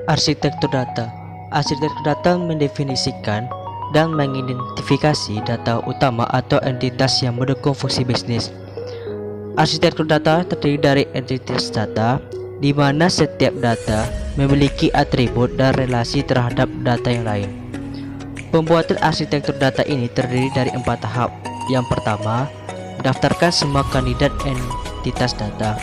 Arsitektur data. Arsitektur data mendefinisikan dan mengidentifikasi data utama atau entitas yang mendukung fungsi bisnis. Arsitektur data terdiri dari entitas data, di mana setiap data memiliki atribut dan relasi terhadap data yang lain. Pembuatan arsitektur data ini terdiri dari 4 tahap. Yang pertama, daftarkan semua kandidat entitas data.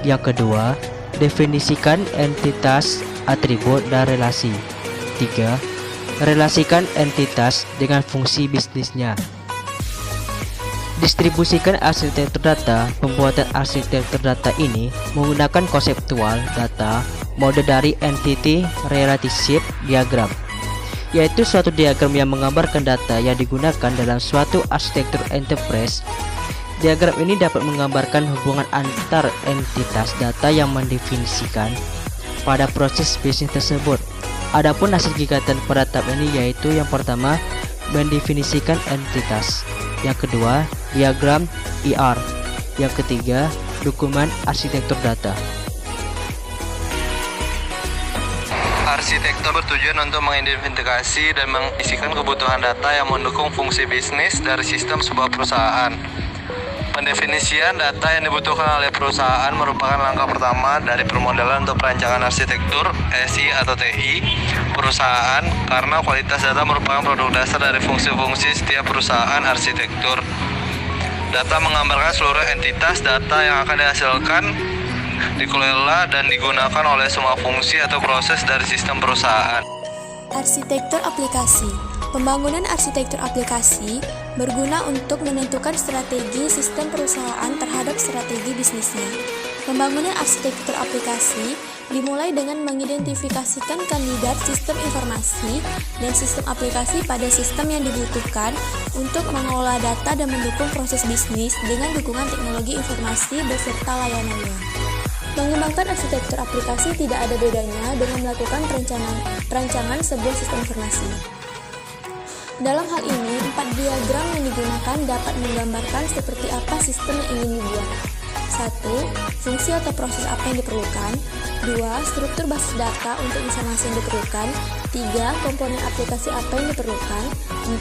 Yang kedua, definisikan entitas, atribut, dan relasi. 3. Relasikan entitas dengan fungsi bisnisnya. Distribusikan arsitektur data. Pembuatan arsitektur data ini menggunakan konseptual data mode dari Entity Relationship Diagram, yaitu suatu diagram yang menggambarkan data yang digunakan dalam suatu arsitektur enterprise. Diagram ini dapat menggambarkan hubungan antar entitas data yang mendefinisikan pada proses bisnis tersebut. Adapun hasil gigatan pada tahap ini yaitu yang pertama, mendefinisikan entitas. Yang kedua, diagram IR. Yang ketiga, dokumen arsitektur data. Arsitektur bertujuan untuk mengidentifikasi dan mengisikan kebutuhan data yang mendukung fungsi bisnis dari sistem sebuah perusahaan. Pendefinisian data yang dibutuhkan oleh perusahaan merupakan langkah pertama dari permodalan untuk perancangan arsitektur SI atau TI perusahaan, karena kualitas data merupakan produk dasar dari fungsi-fungsi setiap perusahaan arsitektur. Data menggambarkan seluruh entitas data yang akan dihasilkan, dikelola dan digunakan oleh semua fungsi atau proses dari sistem perusahaan. Arsitektur aplikasi. Pembangunan arsitektur aplikasi berguna untuk menentukan strategi sistem perusahaan terhadap strategi bisnisnya. Pembangunan arsitektur aplikasi dimulai dengan mengidentifikasikan kandidat sistem informasi dan sistem aplikasi pada sistem yang dibutuhkan untuk mengelola data dan mendukung proses bisnis dengan dukungan teknologi informasi beserta layanannya. Mengembangkan arsitektur aplikasi tidak ada bedanya dengan melakukan perancangan sebuah sistem informasi. Dalam hal ini, 4 diagram yang digunakan dapat menggambarkan seperti apa sistem yang ingin dibuat. 1. Fungsi atau proses apa yang diperlukan. 2. Struktur basis data untuk informasi yang diperlukan. 3. Komponen aplikasi apa yang diperlukan.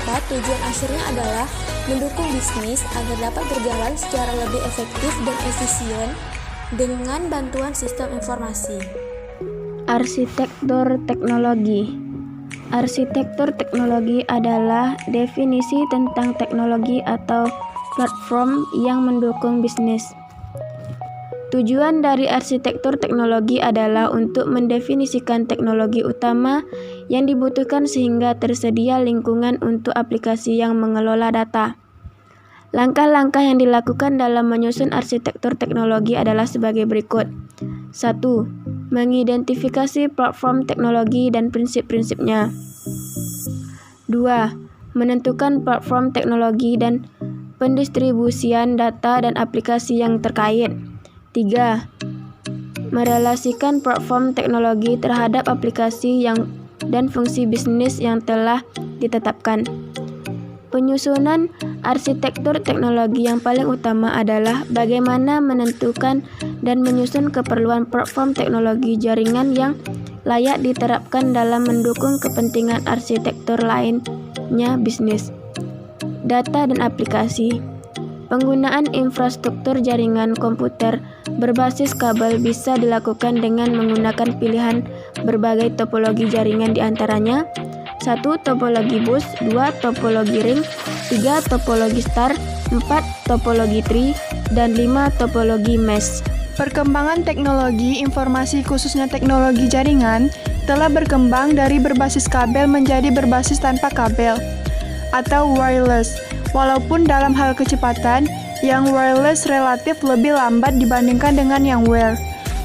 4. Tujuan akhirnya adalah mendukung bisnis agar dapat berjalan secara lebih efektif dan efisien dengan bantuan sistem informasi. Arsitektur teknologi. Arsitektur teknologi adalah definisi tentang teknologi atau platform yang mendukung bisnis. Tujuan dari arsitektur teknologi adalah untuk mendefinisikan teknologi utama yang dibutuhkan sehingga tersedia lingkungan untuk aplikasi yang mengelola data. Langkah-langkah yang dilakukan dalam menyusun arsitektur teknologi adalah sebagai berikut. 1. Mengidentifikasi platform teknologi dan prinsip-prinsipnya. 2. Menentukan platform teknologi dan pendistribusian data dan aplikasi yang terkait. 3. Merelasikan platform teknologi terhadap aplikasi dan fungsi bisnis yang telah ditetapkan. Penyusunan arsitektur teknologi yang paling utama adalah bagaimana menentukan dan menyusun keperluan platform teknologi jaringan yang layak diterapkan dalam mendukung kepentingan arsitektur lainnya bisnis. Data dan aplikasi. Penggunaan infrastruktur jaringan komputer berbasis kabel bisa dilakukan dengan menggunakan pilihan berbagai topologi jaringan, di antaranya 1. Topologi bus, 2. Topologi ring, 3. Topologi star, 4. Topologi tree, dan 5. Topologi mesh. Perkembangan teknologi informasi khususnya teknologi jaringan telah berkembang dari berbasis kabel menjadi berbasis tanpa kabel atau wireless. Walaupun dalam hal kecepatan, yang wireless relatif lebih lambat dibandingkan dengan yang wire.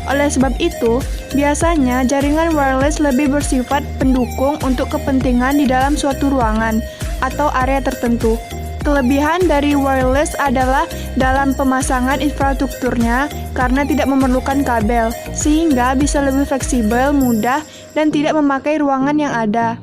Oleh sebab itu, biasanya jaringan wireless lebih bersifat pendukung untuk kepentingan di dalam suatu ruangan atau area tertentu. Kelebihan dari wireless adalah dalam pemasangan infrastrukturnya karena tidak memerlukan kabel, sehingga bisa lebih fleksibel, mudah, dan tidak memakai ruangan yang ada.